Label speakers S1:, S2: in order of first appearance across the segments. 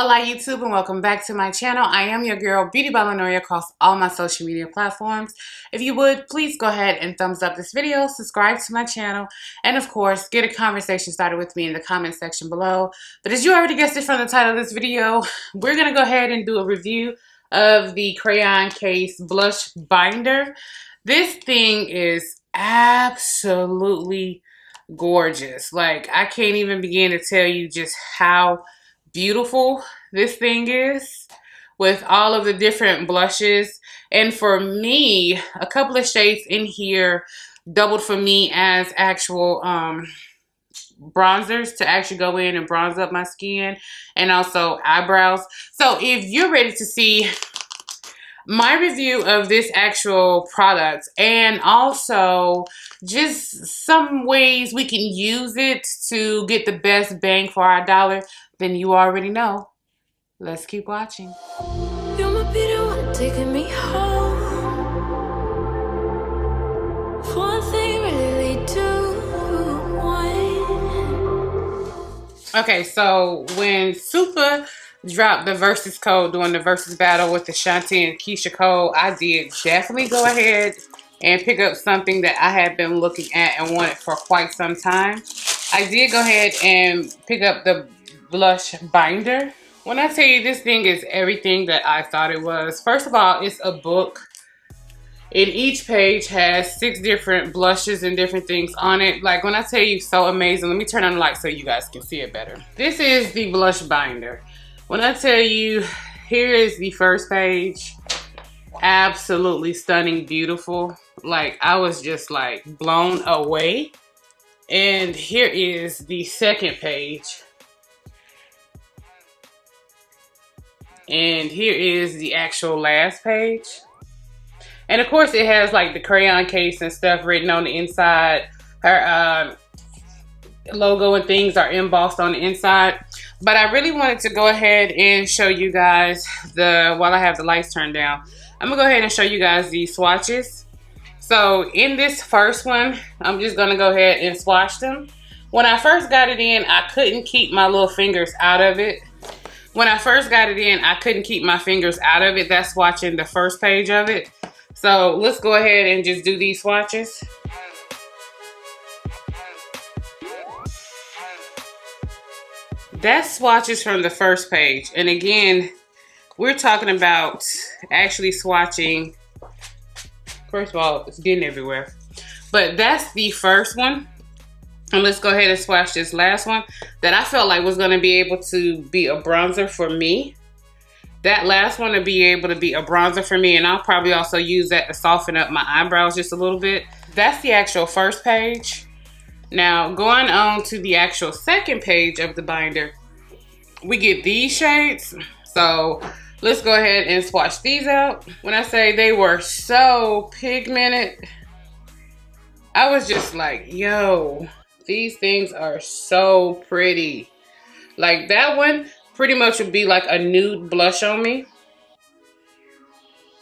S1: Hola YouTube and welcome back to my channel. I am your girl Beauty Balanoria across all my social media platforms. If you would, please go ahead and thumbs up this video, subscribe to my channel, and of course, get a conversation started with me in the comment section below. But as you already guessed it from the title of this video, we're going to go ahead and do a review of the Crayon Case Blush Binder. This thing is absolutely gorgeous. Like, I can't even begin to tell you just how beautiful this thing is with all of the different blushes. And for me, a couple of shades in here doubled for me as actual bronzers to actually go in and bronze up my skin and also eyebrows. So if you're ready to see my review of this actual product and also just some ways we can use it to get the best bang for our dollar, then you already know. Let's keep watching.
S2: You're my bitter one, taking me home. One thing really do one.
S1: Okay, so when Super dropped the versus code during the versus battle with the Shanti and Keisha code, I did definitely go ahead and pick up something that I had been looking at and wanted for quite some time. I did go ahead and pick up the blush binder. When I tell you this thing is everything that I thought it was, first of all, it's a book. And each page has 6 different blushes and different things on it. Like, when I tell you so amazing, let me turn on the light so you guys can see it better. This is the blush binder. When I tell you, here is the first page. Absolutely stunning, beautiful. Like, I was just like blown away. And here is the second page. And here is the actual last page. And of course it has like the Crayon Case and stuff written on the inside. Her logo and things are embossed on the inside. But I really wanted to go ahead and show you guys while I have the lights turned down, I'm gonna go ahead and show you guys the swatches. So in this first one, I'm just gonna go ahead and swatch them. When I first got it in, I couldn't keep my little fingers out of it. When I first got it in, I couldn't keep my fingers out of it. That's swatching the first page of it. So let's go ahead and just do these swatches. That's swatches from the first page. And again, we're talking about actually swatching. First of all, it's getting everywhere. But that's the first one. And let's go ahead and swatch this last one that I felt like was going to be able to be a bronzer for me. That last one to be able to be a bronzer for me, and I'll probably also use that to soften up my eyebrows just a little bit. That's the actual first page. Now, going on to the actual second page of the binder, we get these shades. So let's go ahead and swatch these out. When I say they were so pigmented, I was just like, yo, these things are so pretty. Like, that one pretty much would be like a nude blush on me.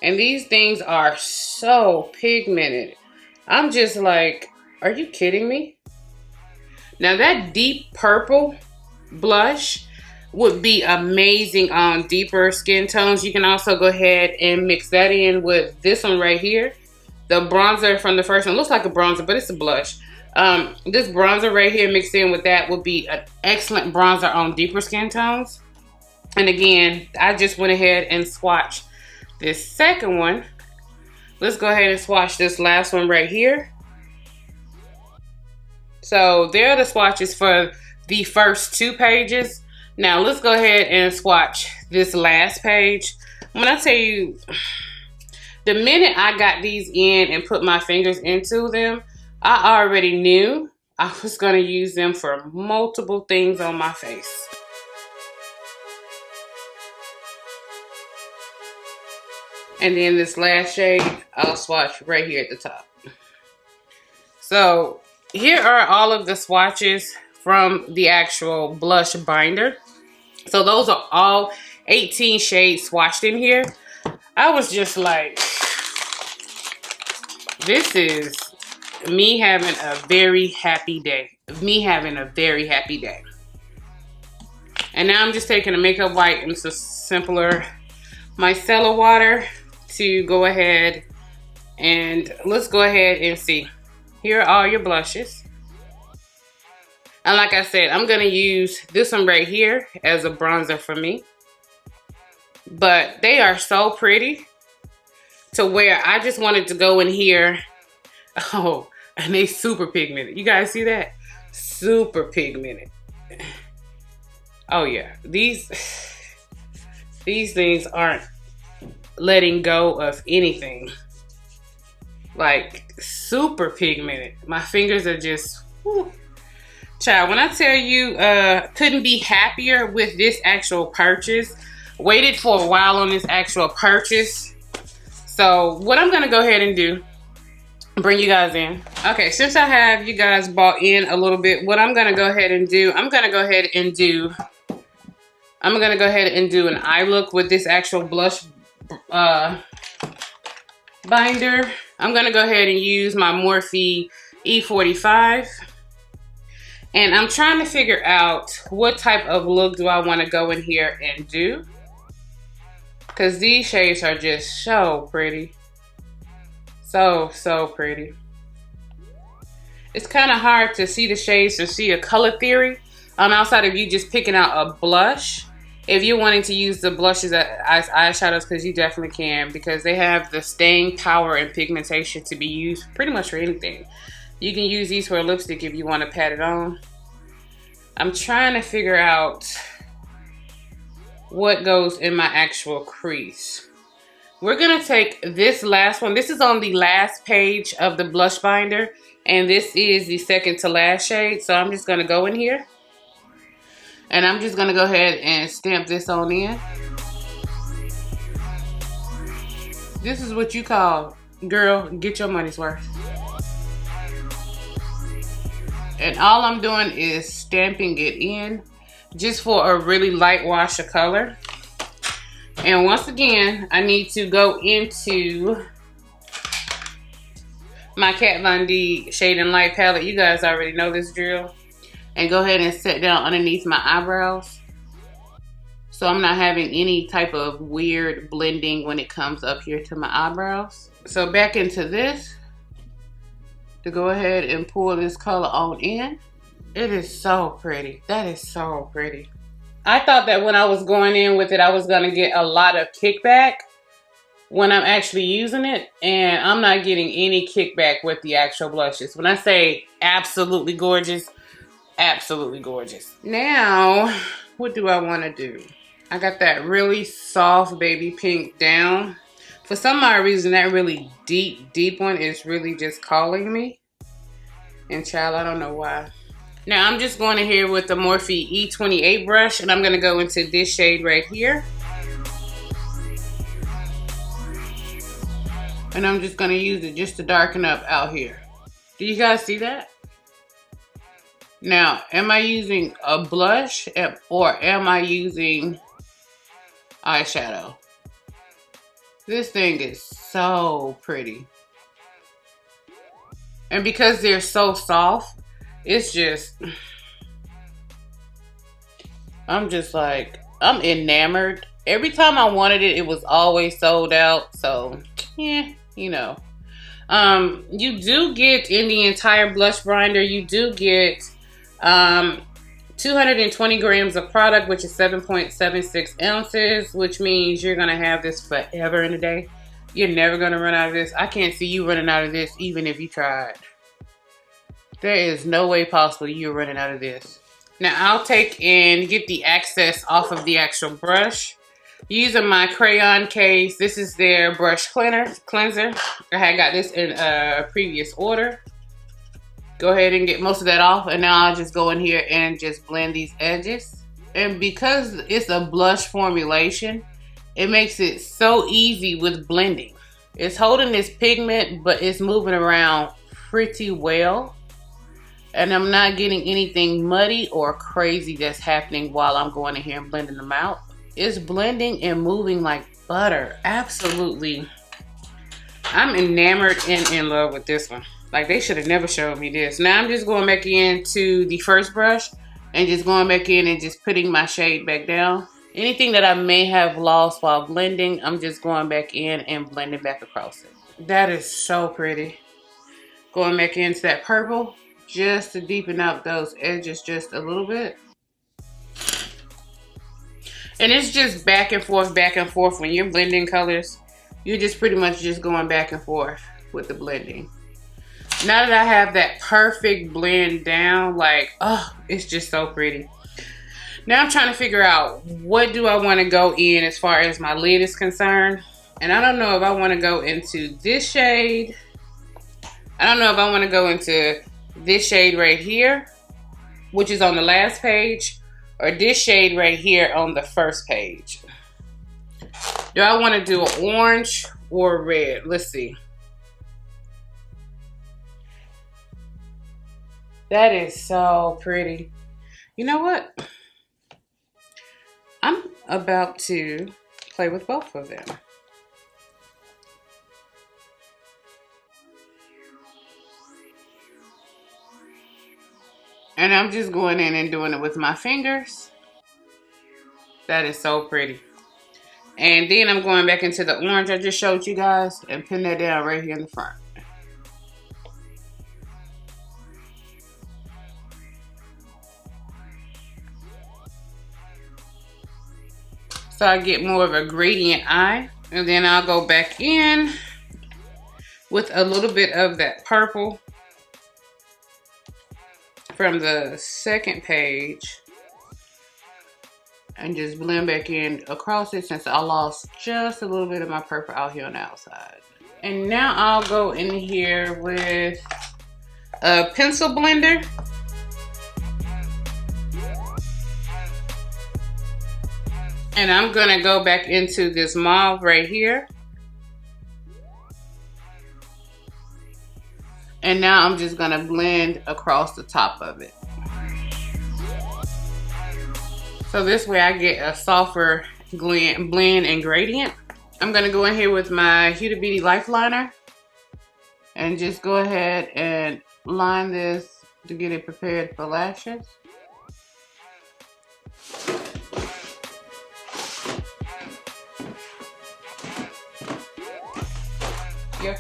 S1: And these things are so pigmented. I'm just like, are you kidding me? Now that deep purple blush would be amazing on deeper skin tones. You can also go ahead and mix that in with this one right here. The bronzer from the first one looks like a bronzer, but it's a blush. This bronzer right here mixed in with that would be an excellent bronzer on deeper skin tones. And again, I just went ahead and swatched this second one. Let's go ahead and swatch this last one right here. So there are the swatches for the first 2 pages. Now let's go ahead and swatch this last page. When I tell you, the minute I got these in and put my fingers into them, I already knew I was going to use them for multiple things on my face. And then this last shade, I'll swatch right here at the top. So here are all of the swatches from the actual blush binder. So those are all 18 shades swatched in here. I was just like, this is me having a very happy day. Me having a very happy day. And now I'm just taking a makeup wipe and some simpler micellar water to go ahead and let's go ahead and see. Here are all your blushes. And like I said, I'm gonna use this one right here as a bronzer for me. But they are so pretty to where I just wanted to go in here. Oh, and they super pigmented. You guys see that? Super pigmented. Oh yeah, these things aren't letting go of anything. Like super pigmented. My fingers are just, whew. Child, when I tell you, couldn't be happier with this actual purchase. Waited for a while on this actual purchase. So what I'm gonna go ahead and do, bring you guys in. Okay, since I have you guys bought in a little bit, what I'm gonna go ahead and do, I'm gonna go ahead and do an eye look with this actual blush binder. I'm gonna go ahead and use my Morphe E45. And I'm trying to figure out what type of look do I want to go in here and do. Because these shades are just so pretty. So pretty. It's kind of hard to see the shades to see a color theory. Outside of you just picking out a blush. If you're wanting to use the blushes as eyeshadows, because you definitely can. Because they have the staying power and pigmentation to be used pretty much for anything. You can use these for a lipstick if you want to pat it on. I'm trying to figure out what goes in my actual crease. We're going to take this last one. This is on the last page of the blush binder. And this is the second to last shade. So I'm just going to go in here. And I'm just going to go ahead and stamp this on in. This is what you call, girl, get your money's worth. And all I'm doing is stamping it in just for a really light wash of color. And once again, I need to go into my Kat Von D Shade and Light palette. You guys already know this drill. And go ahead and set down underneath my eyebrows. So I'm not having any type of weird blending when it comes up here to my eyebrows. So back into this. To go ahead and pull this color on in. It is so pretty. That is so pretty. I thought that when I was going in with it, I was going to get a lot of kickback when I'm actually using it. And I'm not getting any kickback with the actual blushes. When I say absolutely gorgeous, absolutely gorgeous. Now, what do I want to do? I got that really soft baby pink down. For some odd reason, that really deep one is really just calling me. And child, I don't know why. Now, I'm just going in here with the Morphe E28 brush. And I'm going to go into this shade right here. And I'm just going to use it just to darken up out here. Do you guys see that? Now, am I using a blush or am I using eyeshadow? This thing is so pretty. And because they're so soft, it's just, I'm just like, I'm enamored. Every time I wanted it, it was always sold out. So, yeah, you know. You do get, in the entire blush binder, you do get 220 grams of product, which is 7.76 ounces, which means you're going to have this forever in a day. You're never going to run out of this. I can't see you running out of this even if you tried. There is no way possible you're running out of this. Now I'll take and get the excess off of the actual brush. Using my Crayon Case. This is their brush cleanser. I had got this in a previous order. Go ahead and get most of that off. And now I'll just go in here and just blend these edges. And because it's a blush formulation, it makes it so easy with blending. It's holding this pigment, but it's moving around pretty well. And I'm not getting anything muddy or crazy that's happening while I'm going in here and blending them out. It's blending and moving like butter. Absolutely. I'm enamored and in love with this one. Like, they should have never showed me this. Now I'm just going back into the first brush and just going back in and just putting my shade back down. Anything that I may have lost while blending, I'm just going back in and blending back across it. That is so pretty. Going back into that purple just to deepen up those edges just a little bit. And it's just back and forth when you're blending colors. You're just pretty much just going back and forth with the blending. Now that I have that perfect blend down, like, oh, it's just so pretty. Now I'm trying to figure out what do I want to go in as far as my lid is concerned. And I don't know if I want to go into this shade. I don't know if I want to go into this shade right here, which is on the last page, or this shade right here on the first page. Do I want to do an orange or red? Let's see. That is so pretty. You know what? I'm about to play with both of them. And I'm just going in and doing it with my fingers. That is so pretty. And then I'm going back into the orange I just showed you guys and pin that down right here in the front. So I get more of a gradient eye. And then I'll go back in with a little bit of that purple from the second page. And just blend back in across it since I lost just a little bit of my purple out here on the outside. And now I'll go in here with a pencil blender. And I'm gonna go back into this mauve right here. And now I'm just gonna blend across the top of it. So this way I get a softer blend and gradient. I'm gonna go in here with my Huda Beauty Lifeliner and just go ahead and line this to get it prepared for lashes. Yep.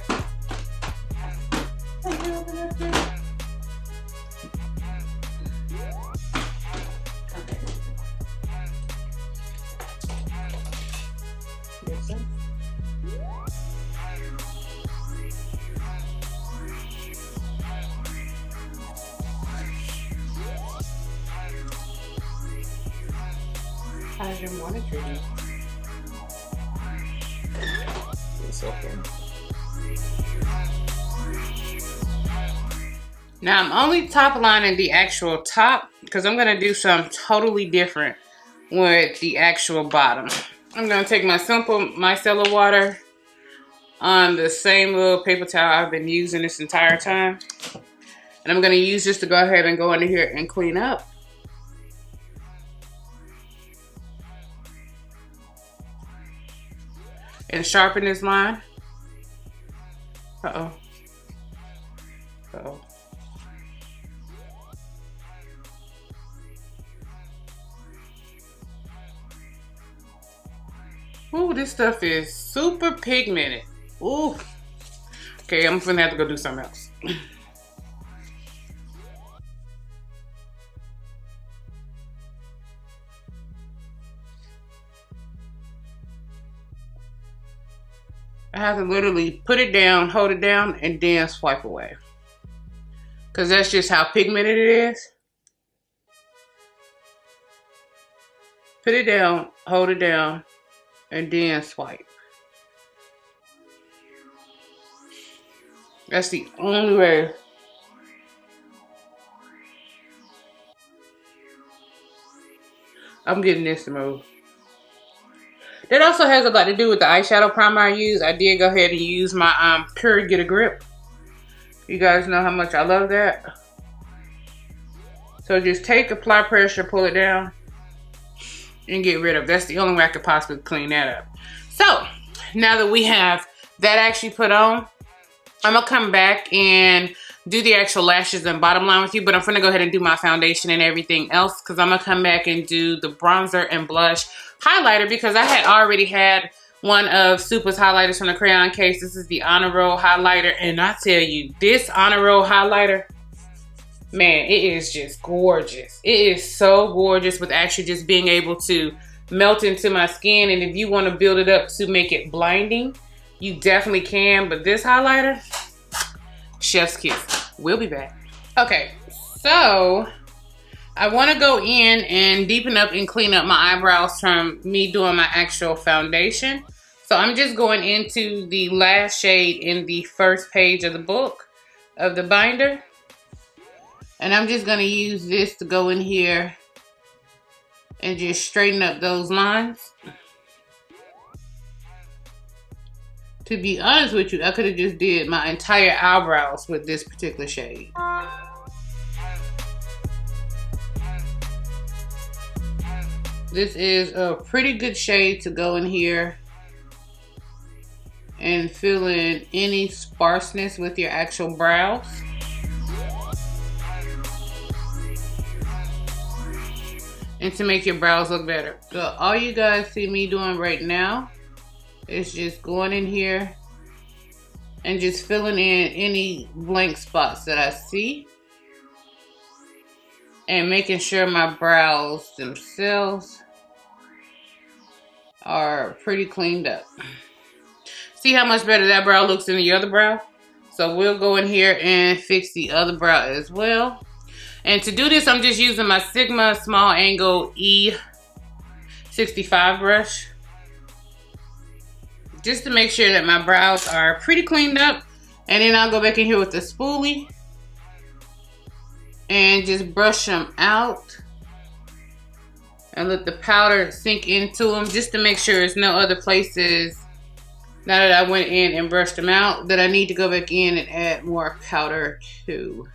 S1: How's your morning treating? It's okay. Now I'm only top lining the actual top because I'm going to do something totally different with the actual bottom. I'm going to take my simple micellar water on the same little paper towel I've been using this entire time. And I'm going to use this to go ahead and go into here and clean up. And sharpen this line. Uh-oh. Uh-oh. Ooh, this stuff is super pigmented. Ooh. Okay, I'm gonna have to go do something else. I have to literally put it down, hold it down, and then swipe away. Because that's just how pigmented it is. Put it down, hold it down, and then swipe. That's the only way. I'm getting this to move. That also has a lot to do with the eyeshadow primer I use. I did go ahead and use my Pure Get a Grip. You guys know how much I love that. So just take, apply pressure, pull it down, and get rid of. That's the only way I could possibly clean that up. So now that we have that actually put on, I'm gonna come back and do the actual lashes and bottom line with you, but I'm gonna go ahead and do my foundation and everything else because I'm gonna come back and do the bronzer and blush highlighter because I had already had one of Supa's highlighters from the Crayon Case. This is the Honor Roll highlighter, and I tell you, this Honor Roll highlighter, man, it is just gorgeous. It is so gorgeous with actually just being able to melt into my skin, and if you want to build it up to make it blinding, you definitely can, but this highlighter, chef's kiss. We'll be back. Okay, so I want to go in and deepen up and clean up my eyebrows from me doing my actual foundation. So I'm just going into the last shade in the first page of the book, of the binder. And I'm just going to use this to go in here and just straighten up those lines. To be honest with you, I could have just did my entire eyebrows with this particular shade. This is a pretty good shade to go in here and fill in any sparseness with your actual brows. And to make your brows look better. So all you guys see me doing right now is just going in here and just filling in any blank spots that I see and making sure my brows themselves are pretty cleaned up. See how much better that brow looks than the other brow? So we'll go in here and fix the other brow as well. And to do this, I'm just using my Sigma Small Angle E65 brush, just to make sure that my brows are pretty cleaned up. And then I'll go back in here with the spoolie and just brush them out and let the powder sink into them, just to make sure there's no other places, now that I went in and brushed them out, that I need to go back in and add more powder to.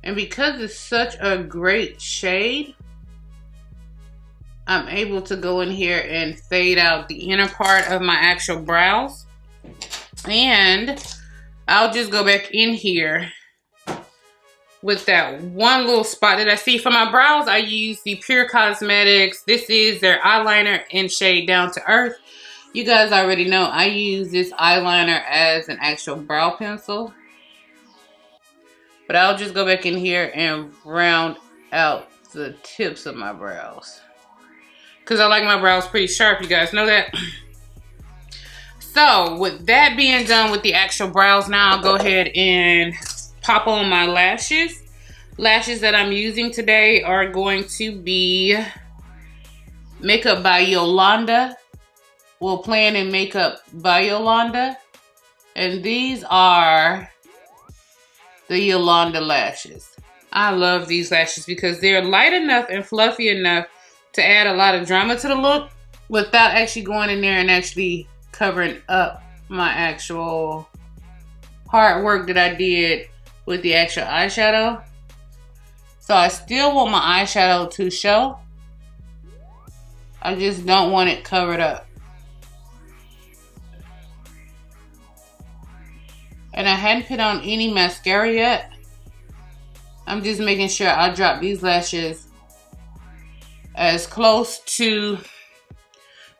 S1: And because it's such a great shade, I'm able to go in here and fade out the inner part of my actual brows. And I'll just go back in here with that one little spot that I see. For my brows, I use the Pure Cosmetics. This is their eyeliner in shade Down to Earth. You guys already know I use this eyeliner as an actual brow pencil. But I'll just go back in here and round out the tips of my brows, because I like my brows pretty sharp, you guys know that. So with that being done with the actual brows, now I'll go ahead and pop on my lashes. Lashes that I'm using today are going to be Makeup by Yolanda. Well, Plan and Makeup by Yolanda. And these are the Yolanda lashes. I love these lashes because they're light enough and fluffy enough to add a lot of drama to the look without actually going in there and actually covering up my actual hard work that I did with the actual eyeshadow. So I still want my eyeshadow to show. I just don't want it covered up. And I hadn't put on any mascara yet. I'm just making sure I drop these lashes as close to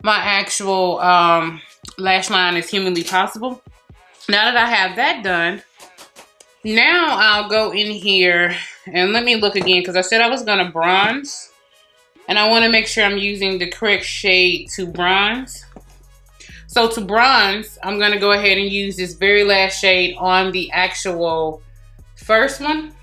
S1: my actual lash line as humanly possible. Now that I have that done, now I'll go in here and let me look again, because I said I was going to bronze. And I want to make sure I'm using the correct shade to bronze. So to bronze, I'm going to go ahead and use this very last shade on the actual first one.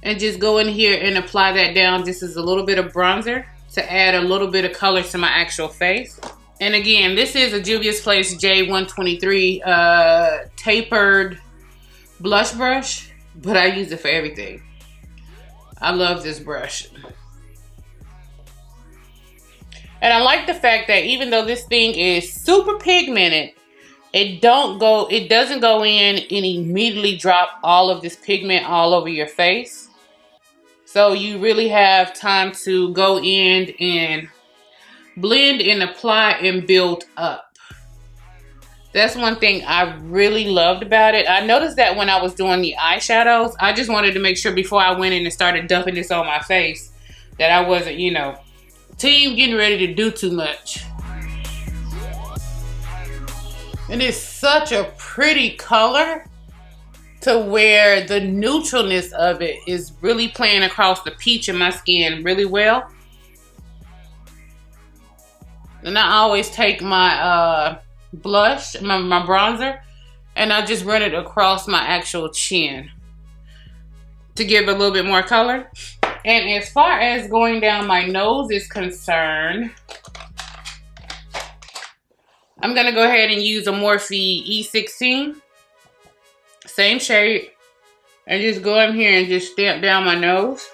S1: And just go in here and apply that down just as a little bit of bronzer to add a little bit of color to my actual face. And again, this is a Juvia's Place J123 tapered blush brush, but I use it for everything. I love this brush. And I like the fact that even though this thing is super pigmented, it doesn't go in and immediately drop all of this pigment all over your face. So you really have time to go in and blend and apply and build up. That's one thing I really loved about it. I noticed that when I was doing the eyeshadows, I just wanted to make sure before I went in and started dumping this on my face that I wasn't, you know, getting ready to do too much. And it's such a pretty color to where the neutralness of it is really playing across the peach in my skin really well. And I always take my blush, my bronzer, and I just run it across my actual chin to give a little bit more color. And as far as going down my nose is concerned, I'm going to go ahead and use a Morphe E16. Same shade. And just go in here and just stamp down my nose.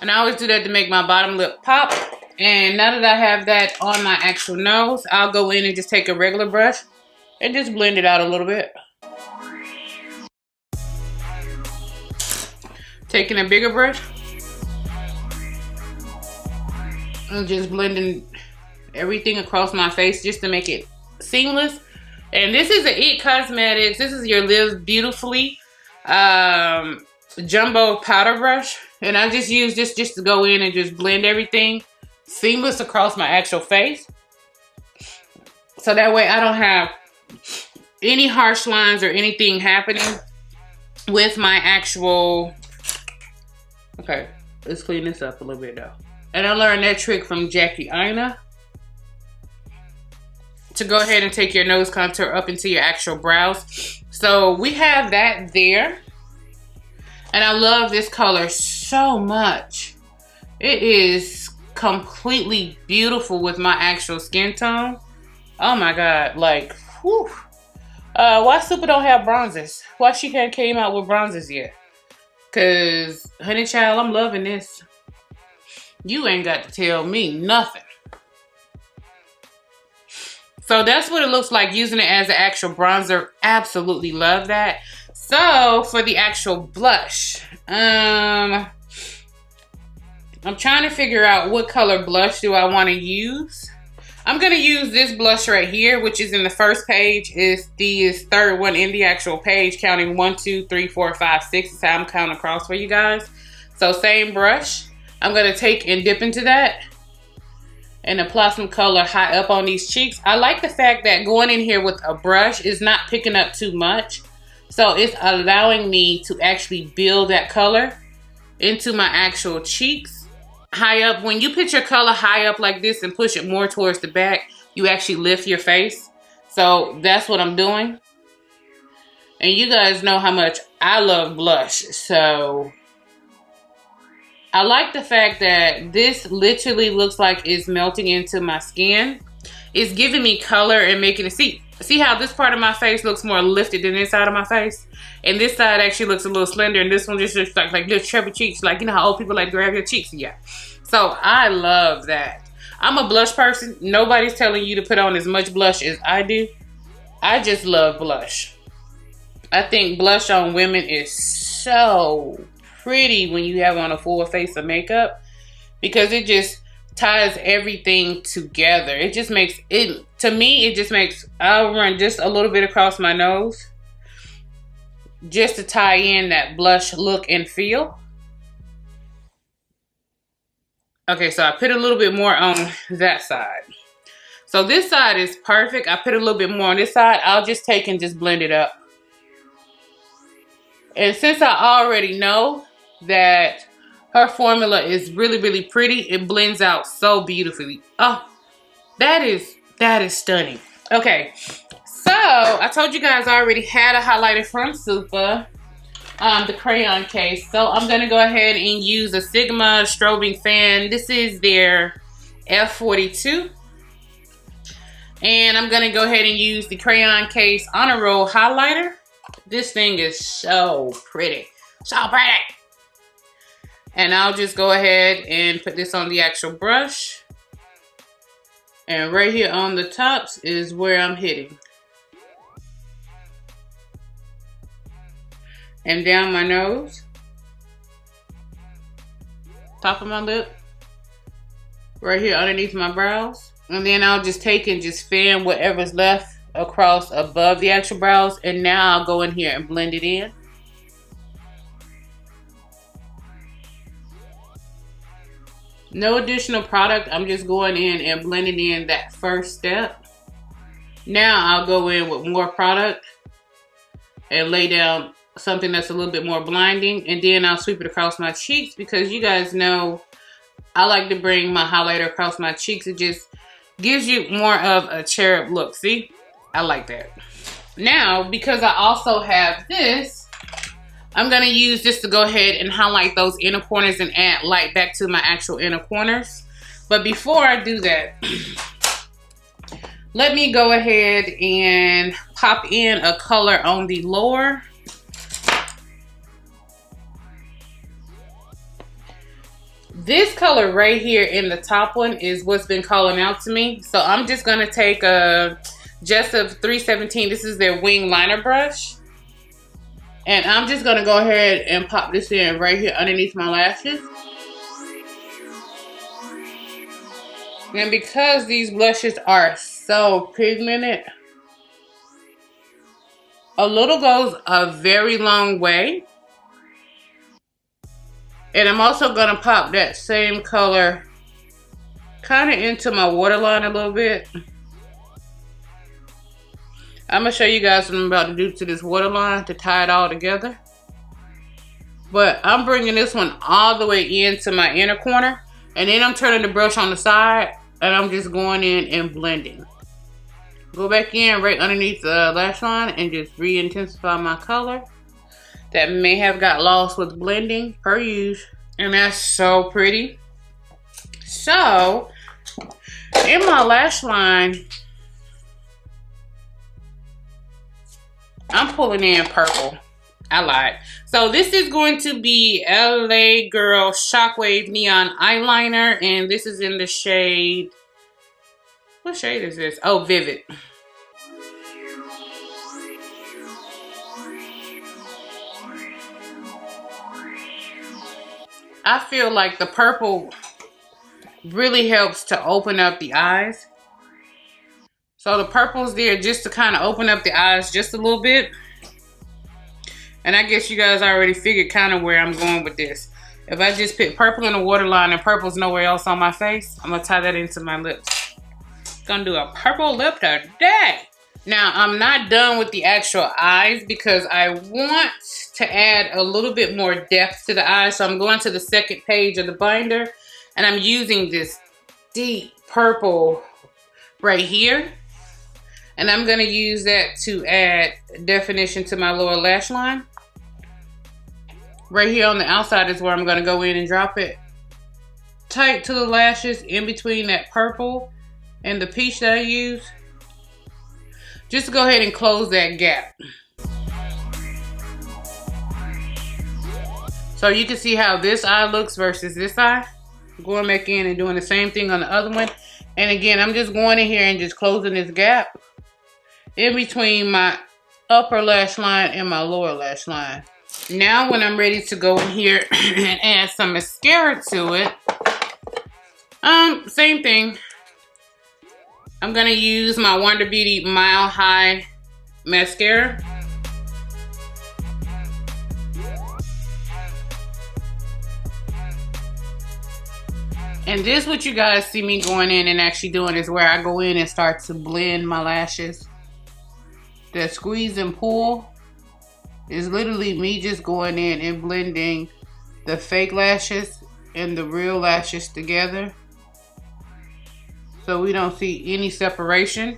S1: And I always do that to make my bottom lip pop. And now that I have that on my actual nose, I'll go in and just take a regular brush and just blend it out a little bit. Taking a bigger brush and just blending everything across my face just to make it seamless. And this is a IT Cosmetics. This is your Live Beautifully jumbo powder brush. And I just use this just to go in and just blend everything seamless across my actual face. So that way I don't have any harsh lines or anything happening with my actual... Okay, let's clean this up a little bit though. And I learned that trick from Jackie Aina, to go ahead and take your nose contour up into your actual brows. So we have that there. And I love this color so much. It is completely beautiful with my actual skin tone. Oh my God, like, whew. Why Super don't have bronzers? Why she can't came out with bronzers yet? Cause, honey child, I'm loving this. You ain't got to tell me nothing. So that's what it looks like using it as an actual bronzer. Absolutely love that. So for the actual blush, I'm trying to figure out what color blush do I want to use. I'm going to use this blush right here, which is in the first page. It's the third one in the actual page, counting 1, 2, 3, 4, 5, 6. That's how I'm counting across for you guys. So same brush. I'm going to take and dip into that and apply some color high up on these cheeks. I like the fact that going in here with a brush is not picking up too much. So it's allowing me to actually build that color into my actual cheeks. High up, when you put your color high up like this and push it more towards the back, you actually lift your face. So that's what I'm doing. And you guys know how much I love blush. So I like the fact that this literally looks like it's melting into my skin. It's giving me color and making it, see how this part of my face looks more lifted than this side of my face? And this side actually looks a little slender, and this one just looks like little chubby cheeks. Like, you know how old people like to grab their cheeks? Yeah. So I love that. I'm a blush person. Nobody's telling you to put on as much blush as I do. I just love blush. I think blush on women is so pretty when you have on a full face of makeup, because it just ties everything together. It just makes it, to me, it just makes, I'll run just a little bit across my nose just to tie in that blush look and feel. Okay, so I put a little bit more on that side. So this side is perfect. I put a little bit more on this side. I'll just take and just blend it up. And since I already know that her formula is really, really pretty, it blends out so beautifully. Oh, that is stunning. Okay, so I told you guys I already had a highlighter from Supa, the Crayon Case. So I'm going to go ahead and use a Sigma Strobing Fan. This is their F42. And I'm going to go ahead and use the Crayon Case Honor Roll highlighter. This thing is so pretty. So pretty. And I'll just go ahead and put this on the actual brush. And right here on the tops is where I'm hitting. And down my nose. Top of my lip. Right here underneath my brows. And then I'll just take and just fan whatever's left across above the actual brows. And now I'll go in here and blend it in. No additional product. I'm just going in and blending in that first step. Now I'll go in with more product and lay down something that's a little bit more blinding. And then I'll sweep it across my cheeks, because you guys know I like to bring my highlighter across my cheeks. It just gives you more of a cherub look. See? I like that. Now, because I also have this, I'm going to use this to go ahead and highlight those inner corners and add light back to my actual inner corners. But before I do that, let me go ahead and pop in a color on the lower. This color right here in the top one is what's been calling out to me. So I'm just going to take a Just of 317. This is their wing liner brush. And I'm just going to go ahead and pop this in right here underneath my lashes. And because these blushes are so pigmented, a little goes a very long way. And I'm also going to pop that same color kind of into my waterline a little bit. I'm going to show you guys what I'm about to do to this waterline to tie it all together. But I'm bringing this one all the way into my inner corner. And then I'm turning the brush on the side. And I'm just going in and blending. Go back in right underneath the lash line and just re-intensify my color. That may have got lost with blending, per usual. And that's so pretty. So, in my lash line, I'm pulling in purple. I lied. So this is going to be LA Girl Shockwave Neon Eyeliner. And this is in the shade... What shade is this? Oh, Vivid. I feel like the purple really helps to open up the eyes. So the purple's there just to kind of open up the eyes just a little bit. And I guess you guys already figured kind of where I'm going with this. If I just put purple in the waterline and purple's nowhere else on my face, I'm going to tie that into my lips. Gonna do a purple lip today. Now, I'm not done with the actual eyes because I want to add a little bit more depth to the eyes. So I'm going to the second page of the binder and I'm using this deep purple right here. And I'm gonna use that to add definition to my lower lash line. Right here on the outside is where I'm gonna go in and drop it tight to the lashes in between that purple and the peach that I use. Just to go ahead and close that gap. So you can see how this eye looks versus this eye. Going back in and doing the same thing on the other one. And again, I'm just going in here and just closing this gap in between my upper lash line and my lower lash line. Now when I'm ready to go in here and add some mascara to it, same thing. I'm gonna use my Wonder Beauty Mile High mascara. And this, what you guys see me going in and actually doing, is where I go in and start to blend my lashes. The squeeze and pull is literally me just going in and blending the fake lashes and the real lashes together, so we don't see any separation.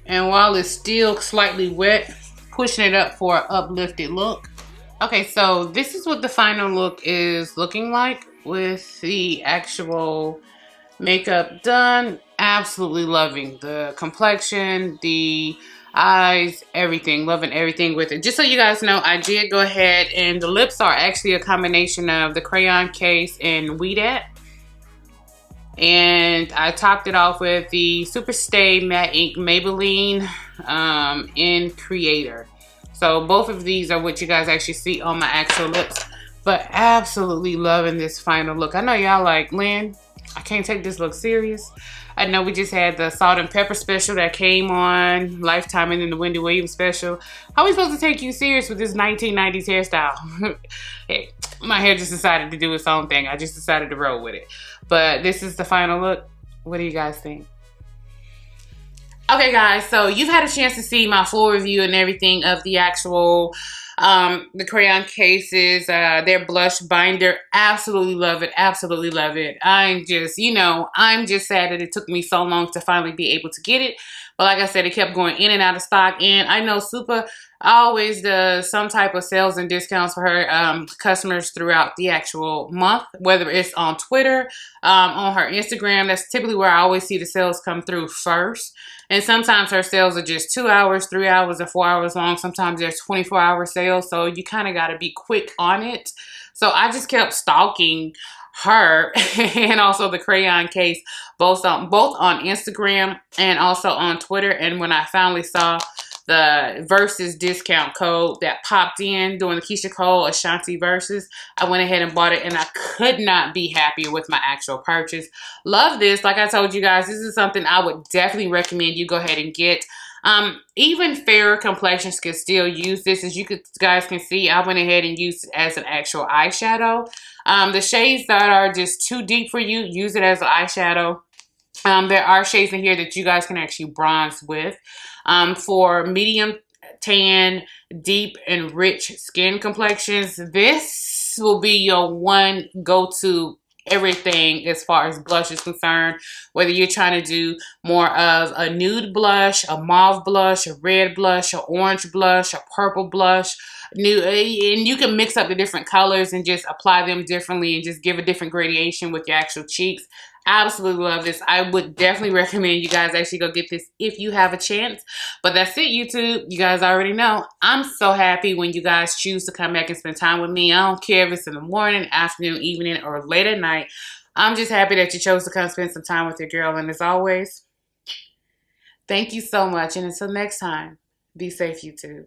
S1: And while it's still slightly wet, pushing it up for an uplifted look. Okay, so this is what the final look is looking like with the actual makeup done. Absolutely loving the complexion, the eyes, everything. Loving everything with it. Just so you guys know, I did go ahead and the lips are actually a combination of the Crayon Case and Weed At. And I topped it off with the Super Stay Matte Ink Maybelline in Creator. So both of these are what you guys actually see on my actual lips. But absolutely loving this final look. I know y'all like, Lynn, I can't take this look serious. I know we just had the salt and pepper special that came on Lifetime and then the Wendy Williams special. How are we supposed to take you serious with this 1990s hairstyle? Hey, my hair just decided to do its own thing. I just decided to roll with it. But this is the final look. What do you guys think? Okay, guys, so you've had a chance to see my full review and everything of the actual the Crayon Cases, their blush binder. Absolutely love it. Absolutely love it. I'm just, I'm just sad that it took me so long to finally be able to get it. But like I said, it kept going in and out of stock. And I know Supa always does some type of sales and discounts for her customers throughout the actual month, whether it's on Twitter, on her Instagram. That's typically where I always see the sales come through first. And sometimes her sales are just 2 hours, 3 hours, or 4 hours long. Sometimes there's 24-hour sales. So you kind of got to be quick on it. So I just kept stalking her and also the Crayon Case, both on Instagram and also on Twitter. And when I finally saw the Versus discount code that popped in during the Keisha Cole Ashanti Versus, I went ahead and bought it, and I could not be happier with my actual purchase. Love this. Like I told you guys, this is something I would definitely recommend you go ahead and get. Even fairer complexions can still use this. As you guys can see, I went ahead and used it as an actual eyeshadow. The shades that are just too deep for you, use it as an eyeshadow. There are shades in here that you guys can actually bronze with. For medium tan, deep, and rich skin complexions, this will be your one go-to everything as far as blush is concerned. Whether you're trying to do more of a nude blush, a mauve blush, a red blush, an orange blush, a purple blush, and you can mix up the different colors and just apply them differently and just give a different gradation with your actual cheeks. Absolutely love this. I would definitely recommend you guys actually go get this if you have a chance. But that's it, YouTube. You guys already know. I'm so happy when you guys choose to come back and spend time with me. I don't care if it's in the morning, afternoon, evening, or late at night. I'm just happy that you chose to come spend some time with your girl. And as always, thank you so much. And until next time, be safe, YouTube.